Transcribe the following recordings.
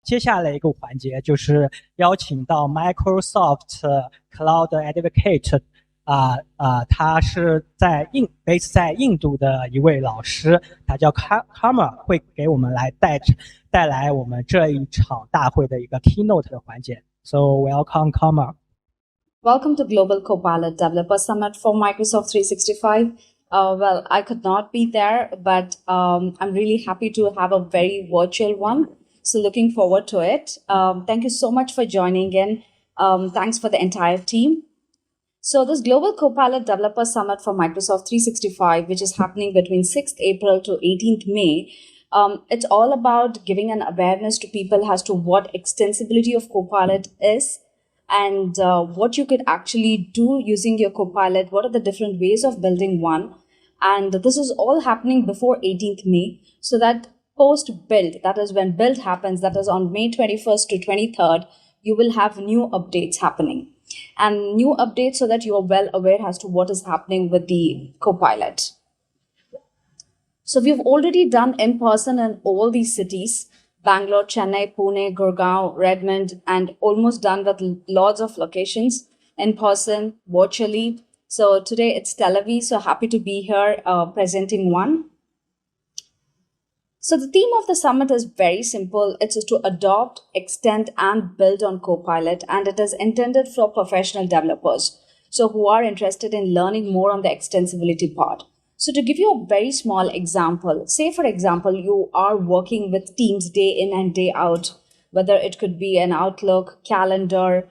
接下来一个环节就是邀请到 Microsoft Cloud Advocate他是base 在印度的一位老师，他叫 Kamal， 会给我们来带来我们这一场大会的一个 Keynote 的环节。So welcome Kamal. Welcome to Global Copilot Developer Summit for Microsoft 365. Well, I could not be there, but I'm really happy to have a very virtual one. So looking forward to it. Thank you so much for joining in. Thanks for the entire team. So this Global Copilot Developer Summit for Microsoft 365, which is happening between 6th April to 18th May, it's all about giving an awareness to people as to what extensibility of Copilot is and what you could actually do using your Copilot, what are the different ways of building one. And this is all happening before 18th May, so that post-build, that is when build happens, that is on May 21st to 23rd, you will have new updates happening. And new updates so that you are well aware as to what is happening with the Copilot. So we've already done in person in all these cities, Bangalore, Chennai, Pune, Gurgaon, Redmond, and almost done with lots of locations in person, virtually. So today it's Tel Aviv, so happy to be here presenting one. So the theme of the summit is very simple. It's to adopt, extend, and build on Copilot, and it is intended for professional developers, so who are interested in learning more on the extensibility part. So to give you a very small example, say for example, you are working with Teams day in and day out, whether it could be an Outlook, calendar,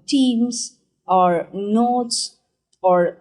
Teams, or Notes, or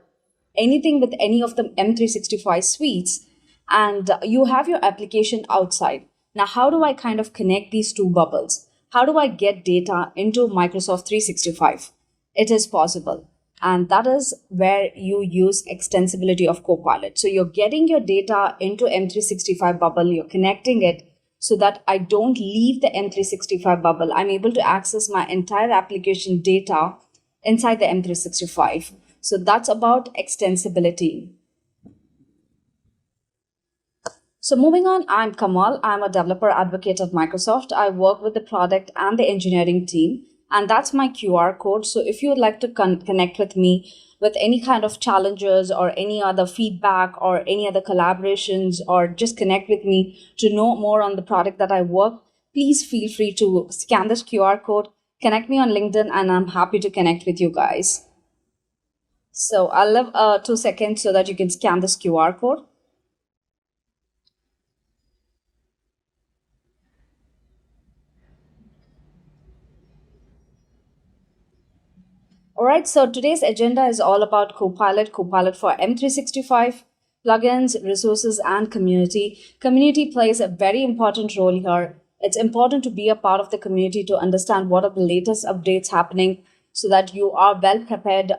anything with any of the M365 suites, and you have your application outside. Now, how do I kind of connect these two bubbles? How do I get data into Microsoft 365? It is possible. And that is where you use extensibility of Copilot. So you're getting your data into M365 bubble, you're connecting it so that I don't leave the M365 bubble. I'm able to access my entire application data inside the M365. So that's about extensibility. So moving on, I'm Kamal. I'm a developer advocate at Microsoft. I work with the product and the engineering team, and that's my QR code. So if you would like to connect with me with any kind of challenges or any other feedback or any other collaborations, or just connect with me to know more on the product that I work, please feel free to scan this QR code, connect me on LinkedIn, and I'm happy to connect with you guys. So I'll leave 2 seconds so that you can scan this QR code. All right, so today's agenda is all about Copilot for M365, plugins, resources, and community. Community plays a very important role here. It's important to be a part of the community to understand what are the latest updates happening so that you are well prepared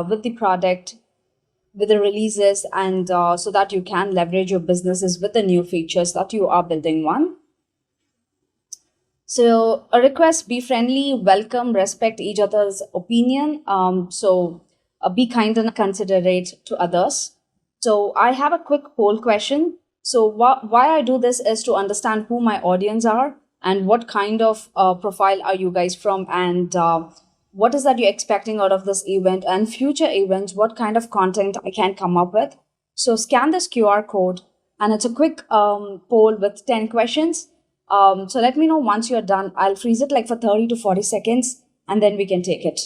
with the product, with the releases, and so that you can leverage your businesses with the new features that you are building one. So a request, be friendly, welcome, respect each other's opinion. Be kind and considerate to others. So I have a quick poll question. So why I do this is to understand who my audience are and what kind of profile are you guys from, and what is that you're expecting out of this event and future events, what kind of content I can come up with. So scan this QR code, and it's a quick poll with 10 questions. So let me know once you're done. I'll freeze it like for 30 to 40 seconds, and then we can take it.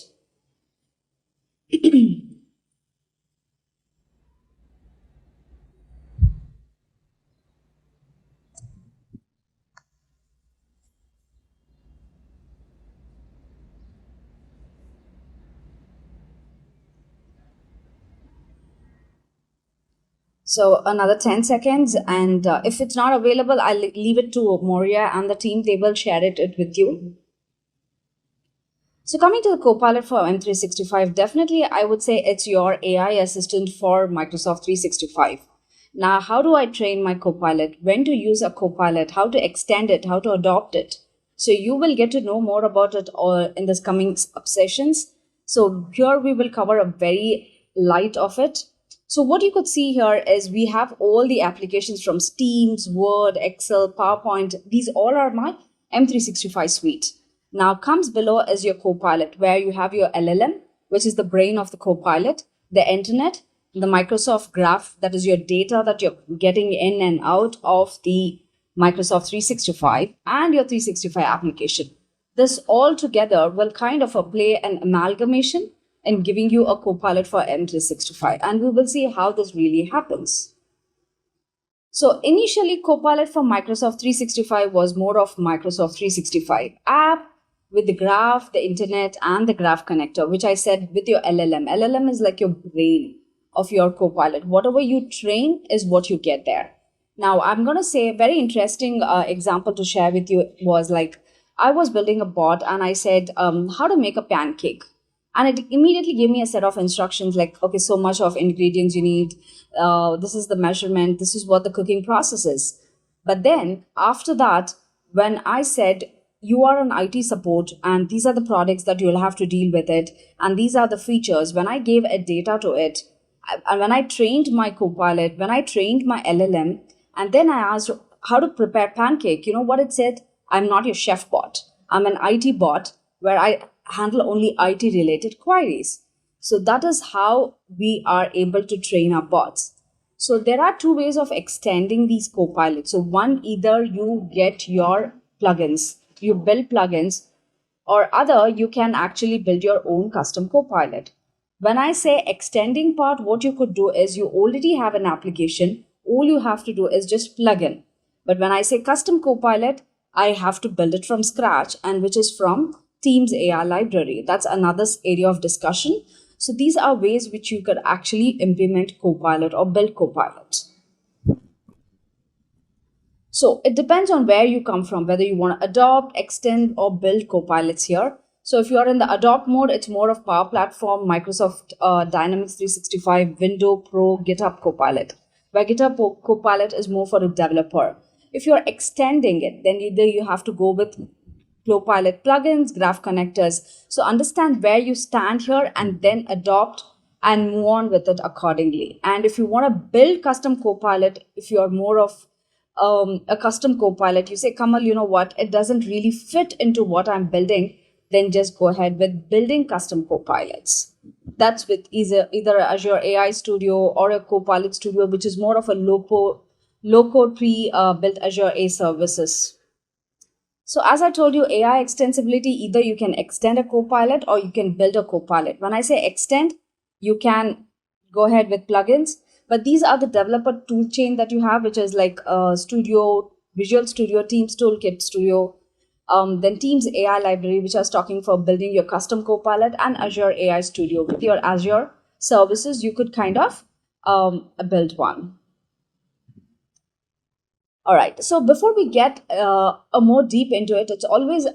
So another 10 seconds, and if it's not available, I'll leave it to Moria and the team. They will share it with you. So coming to the Copilot for M365, definitely I would say it's your AI assistant for Microsoft 365. Now, how do I train my Copilot? When to use a Copilot? How to extend it? How to adopt it? So you will get to know more about it in this coming sessions. So here we will cover a very light of it. So what you could see here is we have all the applications from Teams, Word, Excel, PowerPoint. These all are my M365 suite. Now comes below is your Copilot, where you have your LLM, which is the brain of the Copilot, the internet, the Microsoft Graph, that is your data that you're getting in and out of the Microsoft 365 and your 365 application. This all together will kind of play an amalgamation in giving you a Copilot for M365, and we will see how this really happens. So initially, Copilot for Microsoft 365 was more of Microsoft 365 app with the graph, the internet, and the graph connector, which I said with your LLM. LLM is like your brain of your Copilot. Whatever you train is what you get there. Now, I'm going to say a very interesting example to share with you was like, I was building a bot and I said, how to make a pancake. And it immediately gave me a set of instructions like, okay, so much of ingredients you need. This is the measurement. This is what the cooking process is. But then after that, when I said, you are an IT support and these are the products that you'll have to deal with it. And these are the features. When I gave a data to it, and when I trained my Copilot, when I trained my LLM, and then I asked how to prepare pancake, you know what it said? I'm not your chef bot. I'm an IT bot where I handle only IT related queries. So that is how we are able to train our bots. So there are two ways of extending these Copilots. So one, either you get your plugins, you build plugins, or other, you can actually build your own custom Copilot. When I say extending part, what you could do is you already have an application. All you have to do is just plug in. But when I say custom Copilot, I have to build it from scratch, and which is from Teams AI library. That's another area of discussion. So these are ways which you could actually implement Copilot or build Copilot. So it depends on where you come from, whether you want to adopt, extend, or build Copilots here. So if you are in the adopt mode, it's more of Power Platform, Microsoft Dynamics 365, Window Pro, GitHub Copilot, where GitHub Copilot is more for a developer. If you're extending it, then either you have to go with Copilot plugins, graph connectors. So understand where you stand here and then adopt and move on with it accordingly. And if you want to build custom Copilot, if you're more of a custom Copilot, you say, Kamal, you know what, it doesn't really fit into what I'm building, then just go ahead with building custom Copilots. That's with either Azure AI Studio or a Copilot Studio, which is more of a low-code pre-built Azure A services. So as I told you, AI extensibility, either you can extend a Copilot or you can build a Copilot. When I say extend, you can go ahead with plugins, but these are the developer toolchain that you have, which is like Studio, Visual Studio, Teams Toolkit Studio, then Teams AI library, which I was talking for building your custom Copilot, and Azure AI Studio. With your Azure services, you could kind of build one. All right, so before we get a more deep into it, it's always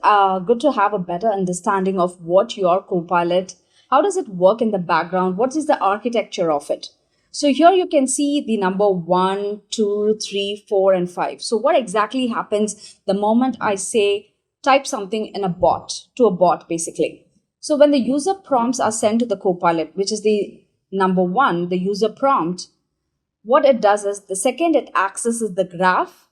good to have a better understanding of what your Copilot, how does it work in the background, what is the architecture of it. So here you can see the number 1, 2, 3, 4, and 5. So what exactly happens the moment I say type something in a bot, to a bot basically. So when the user prompts are sent to the Copilot, which is the number 1, the user prompt, what it does is the second it accesses the graph,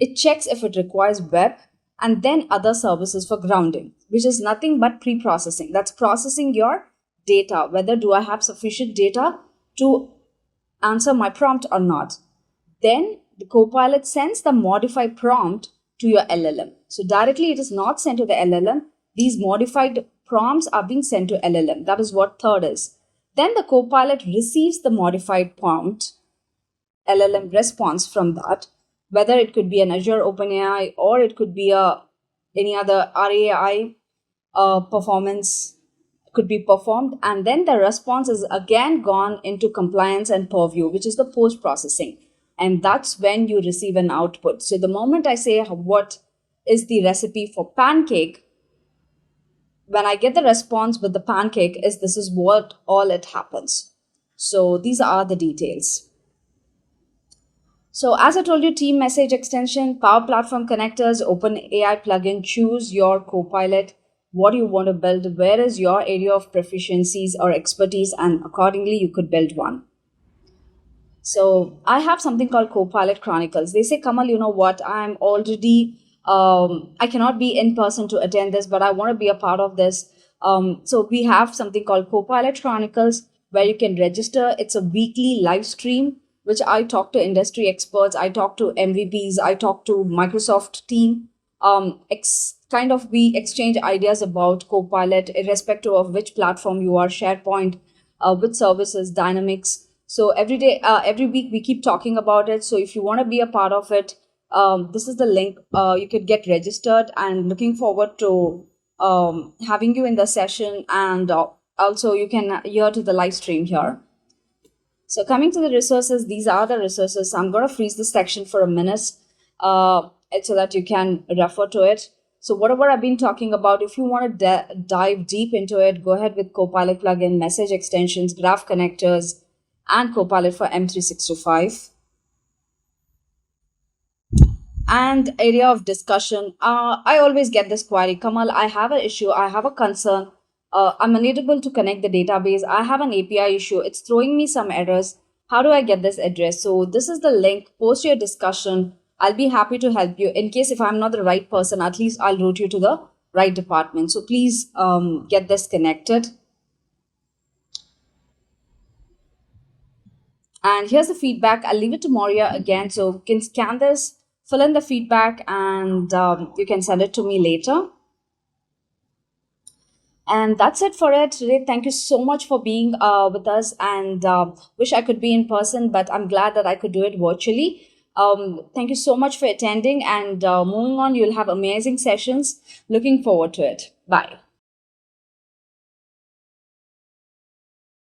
it checks if it requires web and then other services for grounding, which is nothing but pre-processing. That's processing your data, whether do I have sufficient data to answer my prompt or not. Then the Copilot sends the modified prompt to your LLM. So directly it is not sent to the LLM. These modified prompts are being sent to LLM. That is what third is. Then the Copilot receives the modified prompt, LLM response from that, whether it could be an Azure OpenAI or it could be any other RAI performance could be performed. And then the response is again gone into compliance and purview, which is the post-processing. And that's when you receive an output. So the moment I say what is the recipe for pancake, when I get the response with the pancake is this is what all it happens. So these are the details. So as I told you, team message extension, Power Platform connectors, OpenAI plugin, choose your Copilot, what you want to build, where is your area of proficiencies or expertise, and accordingly you could build one. So I have something called Copilot Chronicles. They say, Kamal, you know what, I'm already I cannot be in person to attend this, but I want to be a part of this. So we have something called Copilot Chronicles, where you can register. It's a weekly live stream, which I talk to industry experts, I talk to MVPs, I talk to Microsoft team. We exchange ideas about Copilot, irrespective of which platform you are, SharePoint, which services, Dynamics. So every day, every week, we keep talking about it. So if you want to be a part of it, this is the link. You could get registered, and looking forward to having you in the session. And also you can hear to the live stream here. So coming to the resources, these are the resources. I'm going to freeze this section for a minute so that you can refer to it. So whatever I've been talking about, if you want to dive deep into it, go ahead with Copilot plugin, message extensions, graph connectors, and Copilot for M365. And area of discussion, I always get this query, Kamal, I have an issue, I have a concern, I'm unable to connect the database, I have an API issue, it's throwing me some errors, how do I get this address? So this is the link, post your discussion, I'll be happy to help you. In case if I'm not the right person, at least I'll route you to the right department. So please get this connected. And here's the feedback. I'll leave it to Moria again. So you can scan this, fill in the feedback, and you can send it to me later. And that's it for it today. Thank you so much for being with us, and wish I could be in person, but I'm glad that I could do it virtually. Thank you so much for attending, and moving on, you'll have amazing sessions. Looking forward to it. Bye.